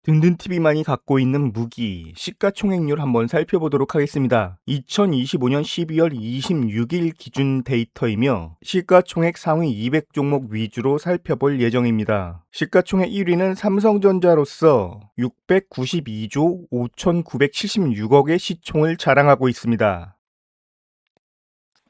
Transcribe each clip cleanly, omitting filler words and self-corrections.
든든TV만이 갖고 있는 무기, 시가총액률 한번 살펴보도록 하겠습니다. 2025년 12월 26일 기준 데이터이며 시가총액 상위 200종목 위주로 살펴볼 예정입니다. 시가총액 1위는 삼성전자로서 692조 5,976억의 시총을 자랑하고 있습니다.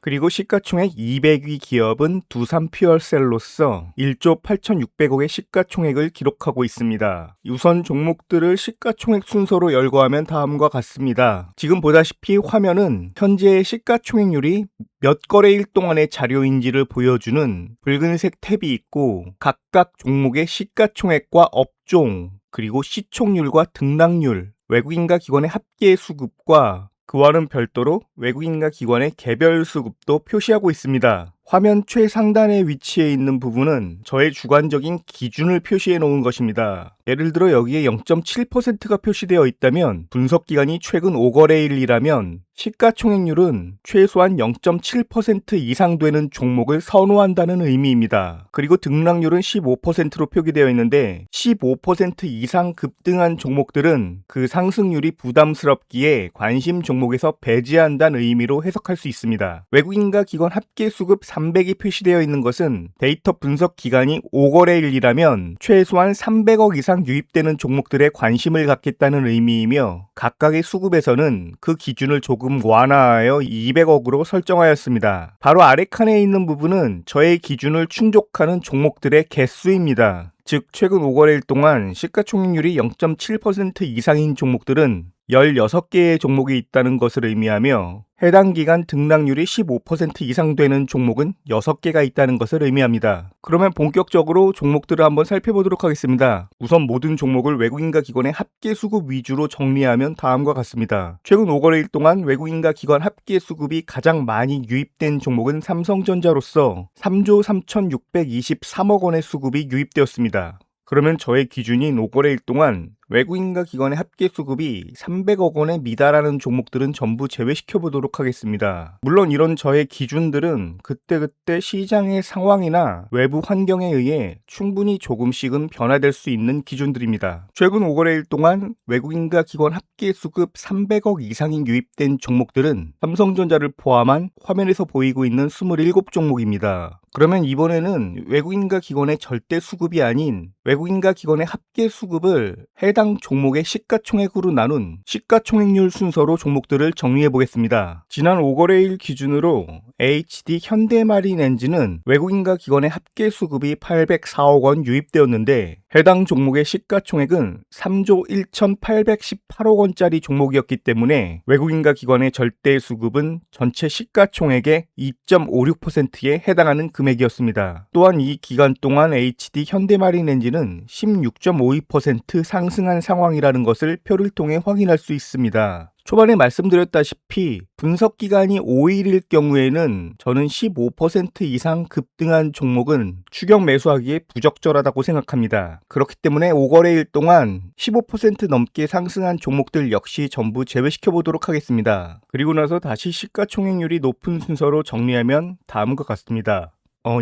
그리고 시가총액 200위 기업은 두산 퓨얼셀로서 1조 8,600억의 시가총액을 기록하고 있습니다. 우선 종목들을 시가총액 순서로 열거하면 다음과 같습니다. 지금 보다시피 화면은 현재의 시가총액률이 몇 거래일 동안의 자료인지를 보여주는 붉은색 탭이 있고 각각 종목의 시가총액과 업종, 그리고 시총률과 등락률, 외국인과 기관의 합계 수급과 그와는 별도로 외국인과 기관의 개별 수급도 표시하고 있습니다. 화면 최상단에 위치해 있는 부분은 저의 주관적인 기준을 표시해 놓은 것입니다. 예를 들어 여기에 0.7%가 표시되어 있다면 분석기간이 최근 5거래일이라면 시가총액률은 최소한 0.7% 이상 되는 종목을 선호한다는 의미입니다. 그리고 등락률은 15%로 표기되어 있는데 15% 이상 급등한 종목들은 그 상승률이 부담스럽기에 관심 종목에서 배제한다는 의미로 해석할 수 있습니다. 외국인과 기관 합계 수급 300이 표시되어 있는 것은 데이터 분석 기간이 5거래일이라면 최소한 300억 이상 유입되는 종목들에 관심을 갖겠다는 의미이며 각각의 수급에서는 그 기준을 조금 완화하여 200억으로 설정하였습니다. 바로 아래 칸에 있는 부분은 저의 기준을 충족하는 종목들의 개수입니다. 즉 최근 5거래일 동안 시가총액률이 0.7% 이상인 종목들은 16개의 종목이 있다는 것을 의미하며 해당 기간 등락률이 15% 이상 되는 종목은 6개가 있다는 것을 의미합니다. 그러면 본격적으로 종목들을 한번 살펴보도록 하겠습니다. 우선 모든 종목을 외국인과 기관의 합계 수급 위주로 정리하면 다음과 같습니다. 최근 5거래일 동안 외국인과 기관 합계 수급이 가장 많이 유입된 종목은 삼성전자로서 3조 3,623억 원의 수급이 유입되었습니다. 그러면 저의 기준인 5거래일 동안 외국인과 기관의 합계 수급이 300억 원에 미달하는 종목들은 전부 제외시켜 보도록 하겠습니다. 물론 이런 저의 기준들은 그때그때 시장의 상황이나 외부 환경에 의해 충분히 조금씩은 변화될 수 있는 기준들입니다. 최근 5거래일 동안 외국인과 기관 합계 수급 300억 이상이 유입된 종목들은 삼성전자를 포함한 화면에서 보이고 있는 27종목입니다. 그러면 이번에는 외국인과 기관의 절대 수급이 아닌 외국인과 기관의 합계 수급을 해당 종목의 시가총액으로 나눈 시가총액률 순서로 종목들을 정리해 보겠습니다. 지난 5거래일 기준으로 HD 현대마린엔진은 외국인과 기관의 합계 수급이 804억 원 유입되었는데 해당 종목의 시가총액은 3조 1,818억 원짜리 종목이었기 때문에 외국인과 기관의 절대 수급은 전체 시가총액의 2.56%에 해당하는 금액이었습니다. 또한 이 기간 동안 HD 현대마린엔진은 16.52% 상승한 상황이라는 것을 표를 통해 확인할 수 있습니다. 초반에 말씀드렸다시피 분석기간이 5일일 경우에는 저는 15% 이상 급등한 종목은 추격 매수하기에 부적절하다고 생각합니다. 그렇기 때문에 5거래일 동안 15% 넘게 상승한 종목들 역시 전부 제외시켜 보도록 하겠습니다. 그리고 나서 다시 시가총액률이 높은 순서로 정리하면 다음과 같습니다.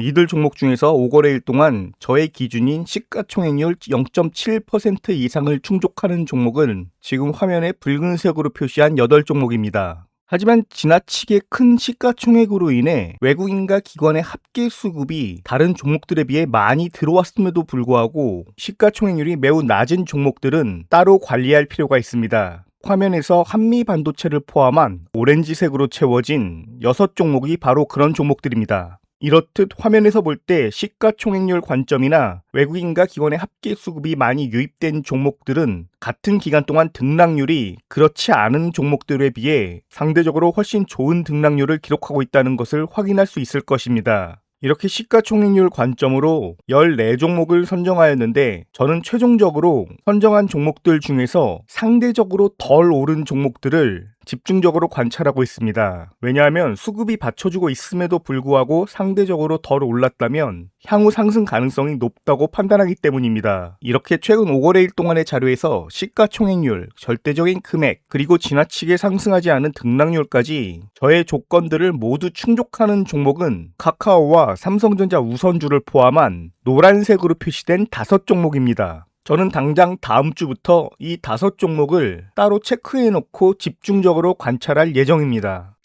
이들 종목 중에서 5거래일 동안 저의 기준인 시가총액률 0.7% 이상을 충족하는 종목은 지금 화면에 붉은색으로 표시한 8종목입니다. 하지만 지나치게 큰 시가총액으로 인해 외국인과 기관의 합계 수급이 다른 종목들에 비해 많이 들어왔음에도 불구하고 시가총액률이 매우 낮은 종목들은 따로 관리할 필요가 있습니다. 화면에서 한미반도체를 포함한 오렌지색으로 채워진 6종목이 바로 그런 종목들입니다. 이렇듯 화면에서 볼 때 시가총액률 관점이나 외국인과 기관의 합계 수급이 많이 유입된 종목들은 같은 기간 동안 등락률이 그렇지 않은 종목들에 비해 상대적으로 훨씬 좋은 등락률을 기록하고 있다는 것을 확인할 수 있을 것입니다. 이렇게 시가총액률 관점으로 14종목을 선정하였는데 저는 최종적으로 선정한 종목들 중에서 상대적으로 덜 오른 종목들을 집중적으로 관찰하고 있습니다. 왜냐하면 수급이 받쳐주고 있음에도 불구하고 상대적으로 덜 올랐다면 향후 상승 가능성이 높다고 판단하기 때문입니다. 이렇게 최근 5거래일 동안의 자료에서 시가총액률, 절대적인 금액, 그리고 지나치게 상승하지 않은 등락률까지 저의 조건들을 모두 충족하는 종목은 카카오와 삼성전자 우선주를 포함한 노란색으로 표시된 5종목입니다. 저는 당장 다음 주부터 이 5종목을 따로 체크해 놓고 집중적으로 관찰할 예정입니다.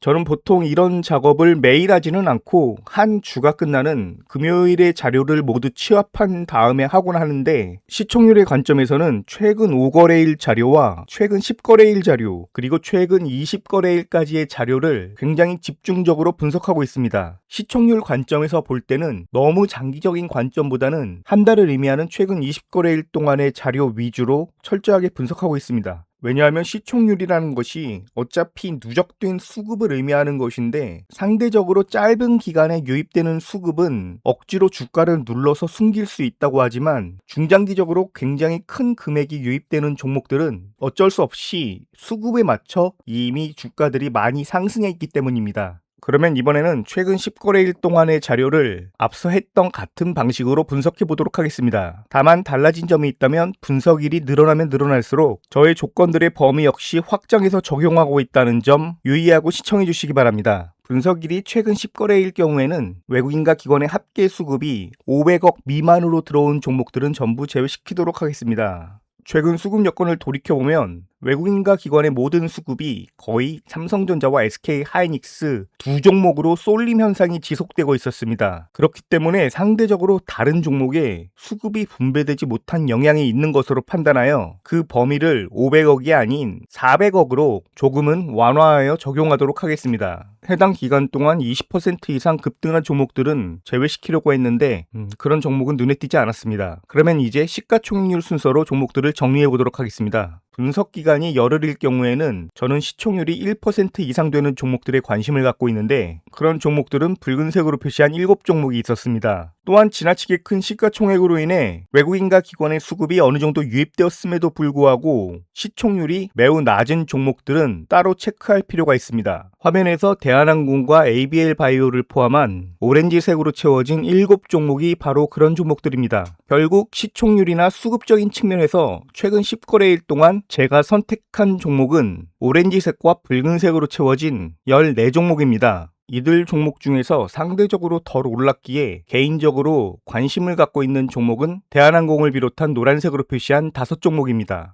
저는 보통 이런 작업을 매일 하지는 않고 한 주가 끝나는 금요일의 자료를 모두 취합한 다음에 하곤 하는데, 시총률의 관점에서는 최근 5거래일 자료와 최근 10거래일 자료, 그리고 최근 20거래일까지의 자료를 굉장히 집중적으로 분석하고 있습니다. 시총률 관점에서 볼 때는 너무 장기적인 관점보다는 한 달을 의미하는 최근 20거래일 동안의 자료 위주로 철저하게 분석하고 있습니다. 왜냐하면 시총률이라는 것이 어차피 누적된 수급을 의미하는 것인데, 상대적으로 짧은 기간에 유입되는 수급은 억지로 주가를 눌러서 숨길 수 있다고 하지만, 중장기적으로 굉장히 큰 금액이 유입되는 종목들은 어쩔 수 없이 수급에 맞춰 이미 주가들이 많이 상승해 있기 때문입니다. 그러면 이번에는 최근 10거래일 동안의 자료를 앞서 했던 같은 방식으로 분석해 보도록 하겠습니다. 다만 달라진 점이 있다면, 분석일이 늘어나면 늘어날수록 저의 조건들의 범위 역시 확장해서 적용하고 있다는 점 유의하고 시청해 주시기 바랍니다. 분석일이 최근 10거래일 경우에는 외국인과 기관의 합계 수급이 500억 미만으로 들어온 종목들은 전부 제외시키도록 하겠습니다. 최근 수급 여건을 돌이켜보면 외국인과 기관의 모든 수급이 거의 삼성전자와 SK하이닉스 두 종목으로 쏠림 현상이 지속되고 있었습니다. 그렇기 때문에 상대적으로 다른 종목에 수급이 분배되지 못한 영향이 있는 것으로 판단하여 그 범위를 500억이 아닌 400억으로 조금은 완화하여 적용하도록 하겠습니다. 해당 기간 동안 20% 이상 급등한 종목들은 제외시키려고 했는데 그런 종목은 눈에 띄지 않았습니다. 그러면 이제 시가총액률 순서로 종목들을 정리해 보도록 하겠습니다. 분석 기간이 열흘일 경우에는 저는 시총률이 1% 이상 되는 종목들에 관심을 갖고 있는데, 그런 종목들은 붉은색으로 표시한 7종목이 있었습니다. 또한 지나치게 큰 시가총액으로 인해 외국인과 기관의 수급이 어느 정도 유입되었음에도 불구하고 시총률이 매우 낮은 종목들은 따로 체크할 필요가 있습니다. 화면에서 대한항공과 ABL바이오를 포함한 오렌지색으로 채워진 7종목이 바로 그런 종목들입니다. 결국 시총률이나 수급적인 측면에서 최근 10거래일 동안 제가 선택한 종목은 오렌지색과 붉은색으로 채워진 14종목입니다. 이들 종목 중에서 상대적으로 덜 올랐기에 개인적으로 관심을 갖고 있는 종목은 대한항공을 비롯한 노란색으로 표시한 5종목입니다.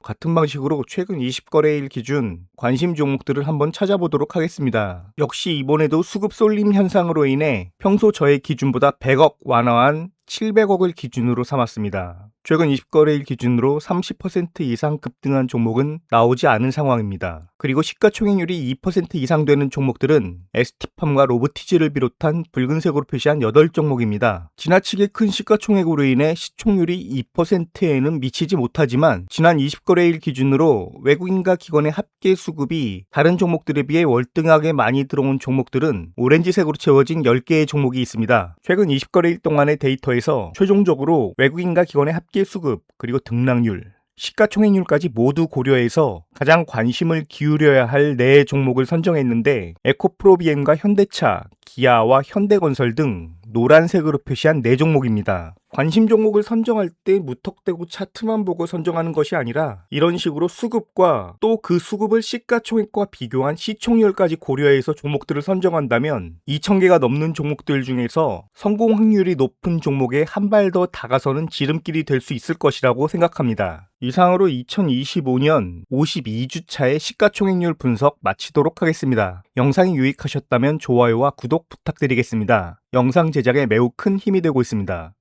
같은 방식으로 최근 20거래일 기준 관심 종목들을 한번 찾아보도록 하겠습니다. 역시 이번에도 수급 쏠림 현상으로 인해 평소 저의 기준보다 100억 완화한 700억을 기준으로 삼았습니다. 최근 20거래일 기준으로 30% 이상 급등한 종목은 나오지 않은 상황입니다. 그리고 시가총액률이 2% 이상 되는 종목들은 ST팜과 로보티즈를 비롯한 붉은색으로 표시한 8종목입니다. 지나치게 큰 시가총액으로 인해 시총률이 2%에는 미치지 못하지만, 지난 20거래일 기준으로 외국인과 기관의 합계 수급이 다른 종목들에 비해 월등하게 많이 들어온 종목들은 오렌지색으로 채워진 10개의 종목이 있습니다. 최근 20거래일 동안의 데이터에서 최종적으로 외국인과 기관의 합계 수급, 그리고 등락률, 시가총액률까지 모두 고려해서 가장 관심을 기울여야 할 4종목을 선정했는데, 에코프로비엠과 현대차, 기아와 현대건설 등 노란색으로 표시한 4종목입니다. 관심 종목을 선정할 때 무턱대고 차트만 보고 선정하는 것이 아니라, 이런 식으로 수급과 또 그 수급을 시가총액과 비교한 시총률까지 고려해서 종목들을 선정한다면 2,000개가 넘는 종목들 중에서 성공 확률이 높은 종목에 한 발 더 다가서는 지름길이 될 수 있을 것이라고 생각합니다. 이상으로 2025년 52주차의 시가총액률 분석 마치도록 하겠습니다. 영상이 유익하셨다면 좋아요와 구독 부탁드리겠습니다. 영상 제작에 매우 큰 힘이 되고 있습니다.